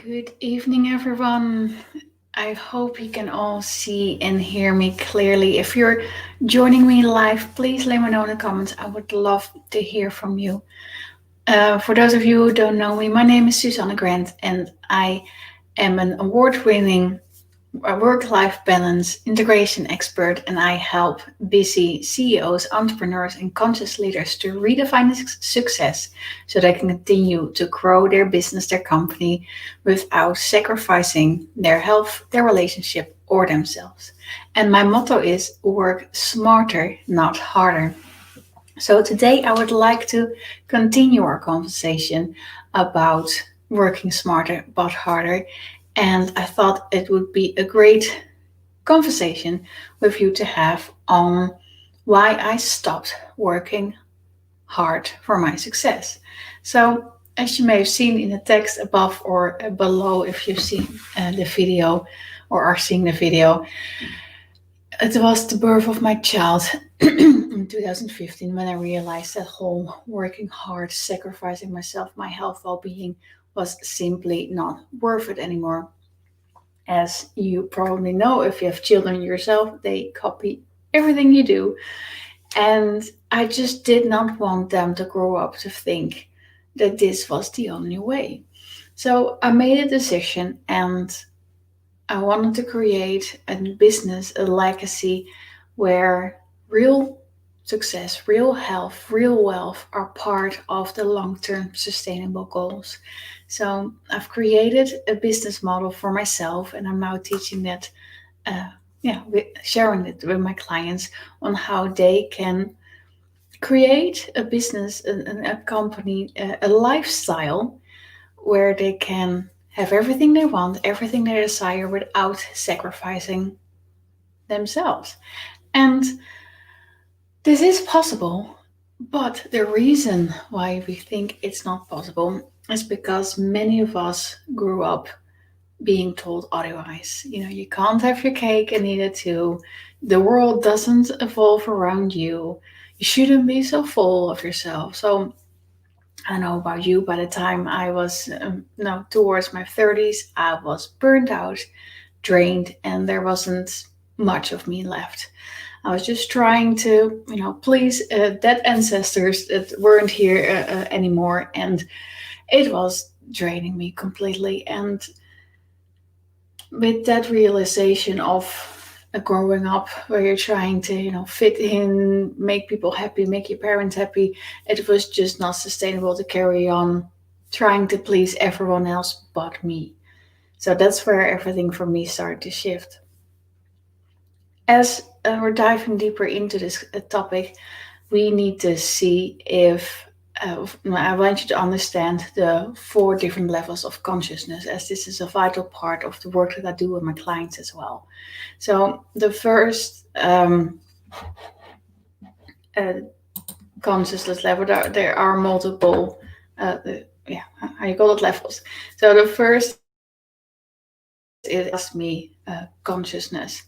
Good evening, everyone. I hope you can all see and hear me clearly. If you're joining me live, please let me know in the comments. I would love to hear from you. For those of you who don't know me, my name is Susanne Grant, and I am an award winning work life balance integration expert, and I help busy CEOs, entrepreneurs, and conscious leaders to redefine success so they can continue to grow their business, their company, without sacrificing their health, their relationship, or themselves. And my motto is work smarter, not harder. So today I would like to continue our conversation about working smarter but harder. And I thought it would be a great conversation with you to have on why I stopped working hard for my success. So, as you may have seen in the text above or below, if you've seen the video or are seeing the video, it was the birth of my child in 2015 when I realized that whole working hard, sacrificing myself, my health, well being was simply not worth it anymore. As you probably know, if you have children yourself, they copy everything you do. And I just did not want them to grow up to think that this was the only way. So I made a decision and I wanted to create a business, a legacy where real success, real health, real wealth are part of the long term sustainable goals. So I've created a business model for myself, and I'm now teaching that, sharing it with my clients on how they can create a business, a company, a lifestyle where they can have everything they want, everything they desire without sacrificing themselves. And this is possible, but the reason why we think it's not possible is because many of us grew up being told otherwise. You can't have your cake and eat it too. The world doesn't evolve around you. You shouldn't be so full of yourself. So I don't know about you, by the time I was towards my 30s, I was burned out, drained, and there wasn't much of me left. I was just trying to, please dead ancestors that weren't here anymore, and it was draining me completely. And with that realization of growing up where you're trying to fit in, make people happy, make your parents happy, it was just not sustainable to carry on trying to please everyone else but me. So that's where everything for me started to shift. As we're diving deeper into this topic, we need to see if I want you to understand the four different levels of consciousness, as this is a vital part of the work that I do with my clients as well. So the first uh, consciousness level, there are multiple, how you call it, levels. So the first is me consciousness,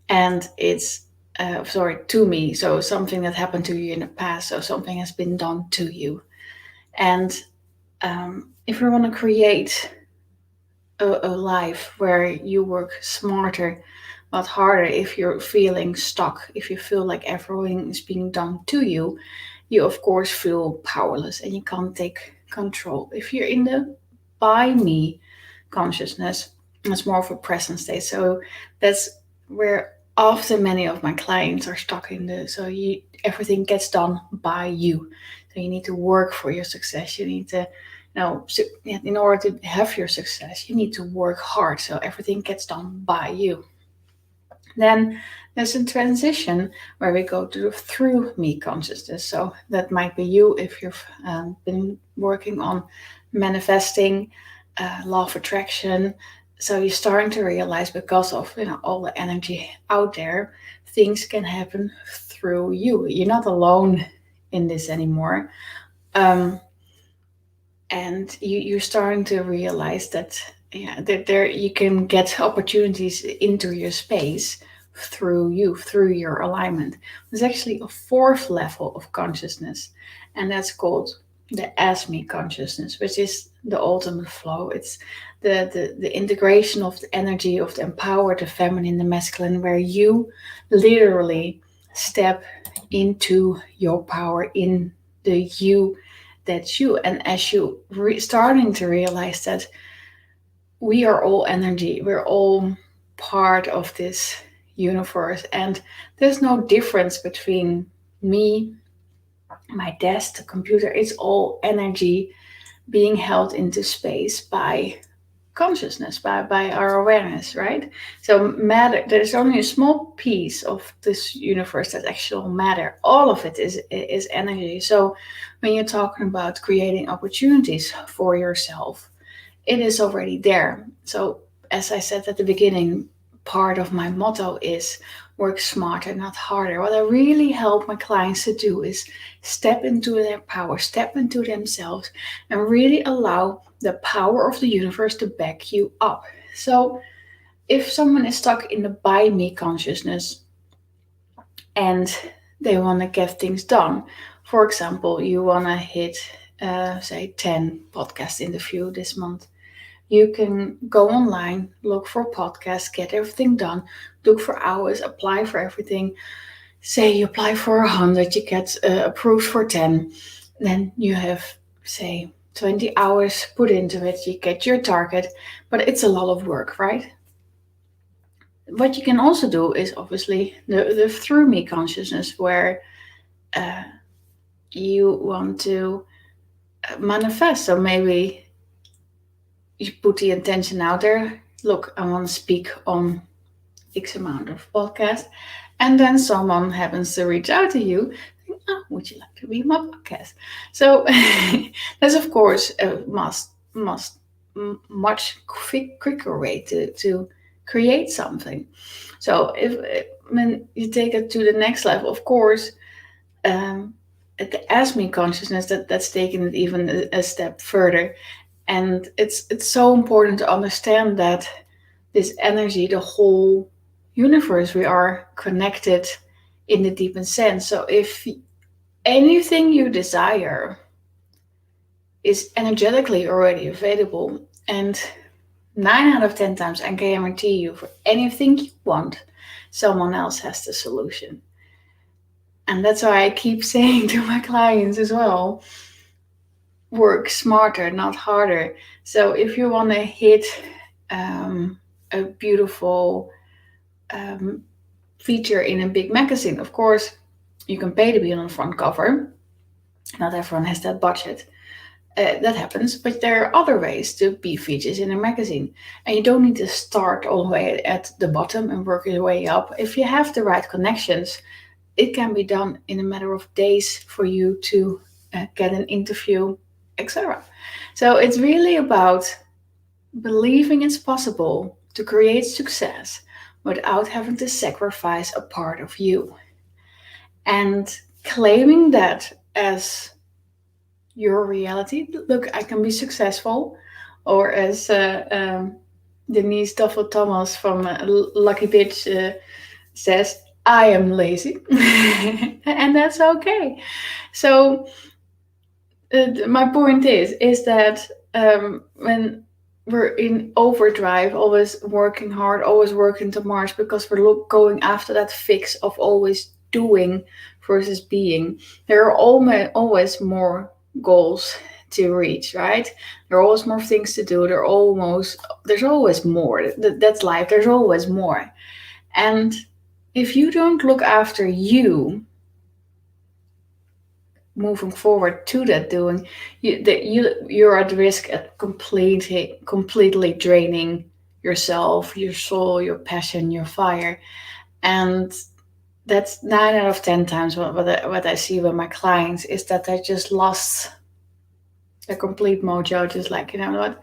and it's to me. So something that happened to you in the past, so something has been done to you, and if you want to create a life where you work smarter but harder, if you're feeling stuck, if you feel like everything is being done to you, you of course feel powerless and you can't take control. If you're in the by me consciousness, it's more of a present state. So that's where often many of my clients are stuck in the so you everything gets done by you. So you need to work for your success. You need to in order to have your success, you need to work hard. So everything gets done by you. Then there's a transition where we go to through me consciousness. So that might be you if you've been working on manifesting, law of attraction. So you're starting to realize, because of all the energy out there, things can happen through you. You're not alone in this anymore. Um, and you're starting to realize that that there you can get opportunities into your space through you, through your alignment. There's actually a fourth level of consciousness, and that's called the as me consciousness, which is the ultimate flow. It's the integration of the energy of the empowered, the feminine, the masculine, where you literally step into your power in the you that's you. And as you starting to realize that we are all energy, we're all part of this universe, and there's no difference between me, my desk, the computer. It's all energy being held into space by consciousness, by our awareness, right? So matter, there's only a small piece of this universe that's actual matter. All of it is energy. So when you're talking about creating opportunities for yourself, it is already there. So as I said at the beginning, part of my motto is work smarter, not harder. What I really help my clients to do is step into their power, step into themselves, and really allow the power of the universe to back you up. So if someone is stuck in the by me consciousness and they want to get things done, for example, you want to hit, say, 10 podcast interview this month, you can go online, look for podcasts, get everything done, look for hours, apply for everything. Say you apply for 100, you get approved for 10. Then you have, say, 20 hours put into it, you get your target, but it's a lot of work, right? What you can also do is obviously the through me consciousness, where uh, you want to manifest. So maybe you put the intention out there. Look, I want to speak on X amount of podcasts, and then someone happens to reach out to you. Oh, would you like to be my podcast? So that's of course a much quicker way to create something. So if when you take it to the next level, of course, at the as me consciousness, that's taking it even a step further. And it's so important to understand that this energy, the whole universe, we are connected in the deepest sense. So if anything you desire is energetically already available, and 9 out of 10 times, I guarantee you, for anything you want, someone else has the solution. And that's why I keep saying to my clients as well, work smarter, not harder. So if you want to hit a beautiful feature in a big magazine, of course, you can pay to be on the front cover. Not everyone has that budget. That happens, but there are other ways to be features in a magazine. And you don't need to start all the way at the bottom and work your way up. If you have the right connections, it can be done in a matter of days for you to get an interview, etc. So it's really about believing it's possible to create success without having to sacrifice a part of you. And claiming that as your reality. Look, I can be successful. Or as Denise Duffel Thomas from Lucky Bitch says, I am lazy. And that's okay. So my point is that when we're in overdrive, always working hard, always working to Mars, because we're going after that fix of always doing versus being, there are always more goals to reach, right? There are always more things to do. There's always more. That's life. There's always more. And if you don't look after you, moving forward to that doing, you're at risk at completely draining yourself, your soul, your passion, your fire. And that's 9 out of 10 times what I see with my clients, is that they just lost a complete mojo. Just like, you know what,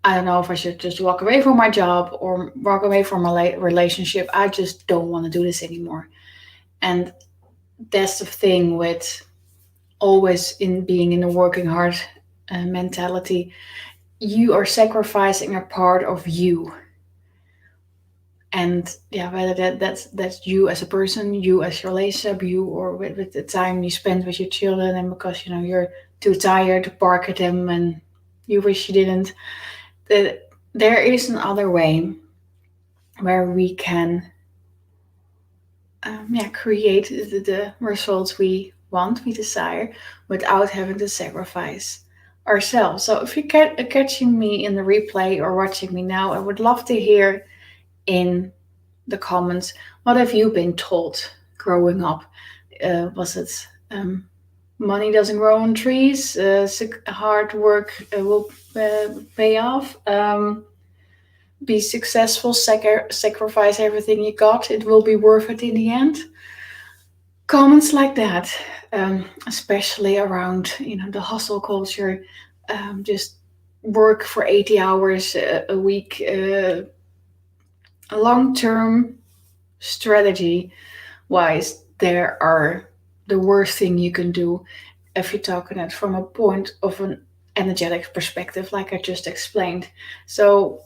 I don't know if I should just walk away from my job or walk away from my relationship. I just don't want to do this anymore. And that's the thing with always in being in a working hard mentality. You are sacrificing a part of you. And yeah, whether that's you as a person, you as your relationship, you or with the time you spend with your children, and because you're too tired to bark at them and you wish you didn't, that there is another way where we can create the results we want, we desire, without having to sacrifice ourselves. So if you're catching me in the replay or watching me now, I would love to hear in the comments, what have you been told growing up? Was it money doesn't grow on trees? Hard work will pay off. Be successful, sacrifice everything you got. It will be worth it in the end. Comments like that, especially around the hustle culture, just work for 80 hours a week, long term strategy wise, there are the worst thing you can do if you're talking it from a point of an energetic perspective, like I just explained. So,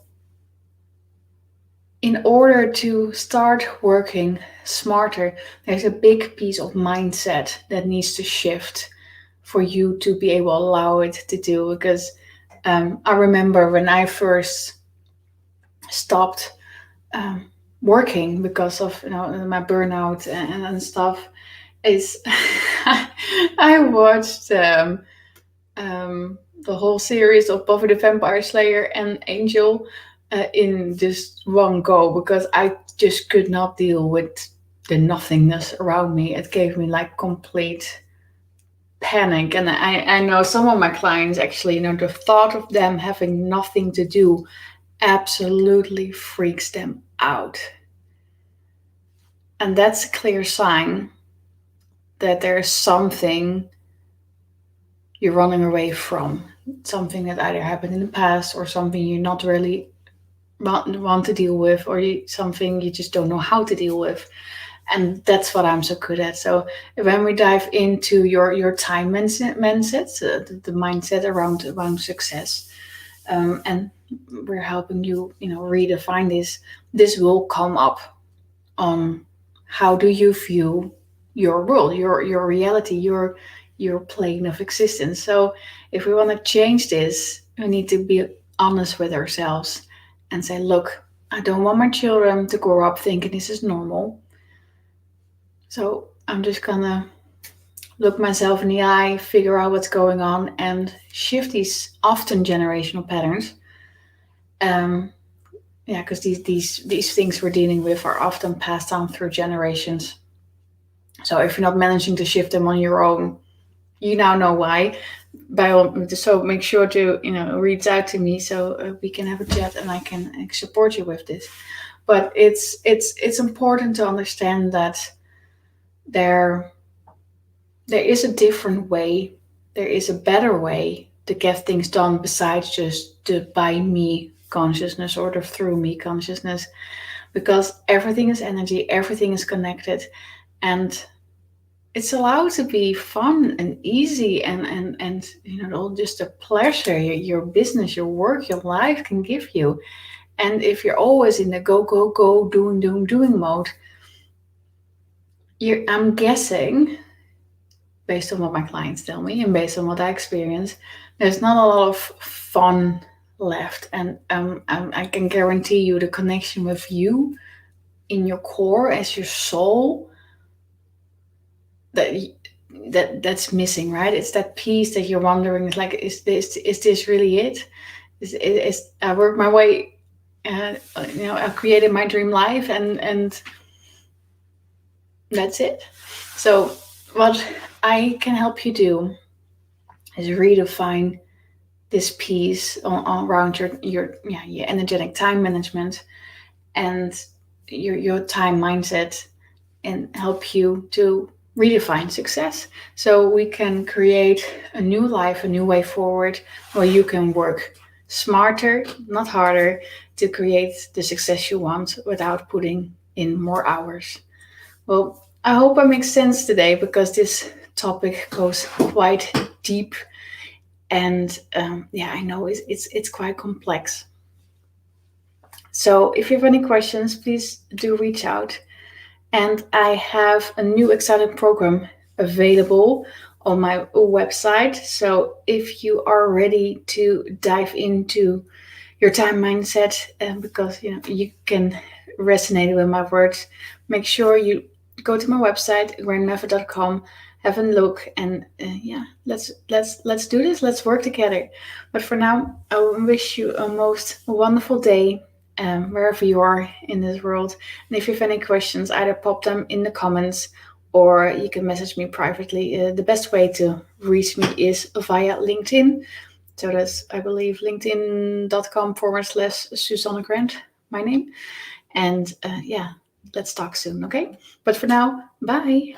in order to start working smarter, there's a big piece of mindset that needs to shift for you to be able to allow it to do. Because I remember when I first stopped working because of my burnout and stuff, is I watched the whole series of Buffy the Vampire Slayer and Angel in just one go, because I just could not deal with the nothingness around me. It gave me like complete panic. And I know some of my clients actually, the thought of them having nothing to do absolutely freaks them out. And that's a clear sign that there's something you're running away from. Something that either happened in the past or something you're not really want to deal with, or something you just don't know how to deal with. And that's what I'm so good at. So when we dive into your time mindset, the mindset around success, and we're helping you, redefine this will come up on how do you view your world, your reality, your plane of existence. So if we want to change this, we need to be honest with ourselves and say, look, I don't want my children to grow up thinking this is normal. So I'm just gonna look myself in the eye, figure out what's going on, and shift these often generational patterns. Because these things we're dealing with are often passed down through generations. So if you're not managing to shift them on your own, you now know why. So make sure to reach out to me so we can have a chat and I can support you with this. But it's important to understand that there is a different way. There is a better way to get things done besides just the by me consciousness or the through me consciousness, because everything is energy, everything is connected, and it's allowed to be fun and easy and all just a pleasure your business, your work, your life can give you. And if you're always in the go doing mode, I'm guessing, based on what my clients tell me and based on what I experience, there's not a lot of fun left. And I can guarantee you the connection with you in your core as your soul, that's missing, right? It's that piece that you're wondering, like, is this really it? Is I worked my way, I created my dream life, and that's it. So what I can help you do is redefine this piece around your energetic time management and your time mindset, and help you to redefine success, so we can create a new life, a new way forward, where you can work smarter, not harder, to create the success you want without putting in more hours. Well, I hope I make sense today, because this topic goes quite deep, and I know it's quite complex. So if you have any questions, please do reach out. And I have a new exciting program available on my website. So if you are ready to dive into your time mindset, because you can resonate with my words, make sure you go to my website grandmethod.com, have a look, and yeah, let's do this. Let's work together. But for now, I wish you a most wonderful day, wherever you are in this world. And if you have any questions, either pop them in the comments or you can message me privately. The best way to reach me is via LinkedIn. So that's, I believe, linkedin.com/Susanne Grant, my name. And yeah, let's talk soon, okay? But for now, bye.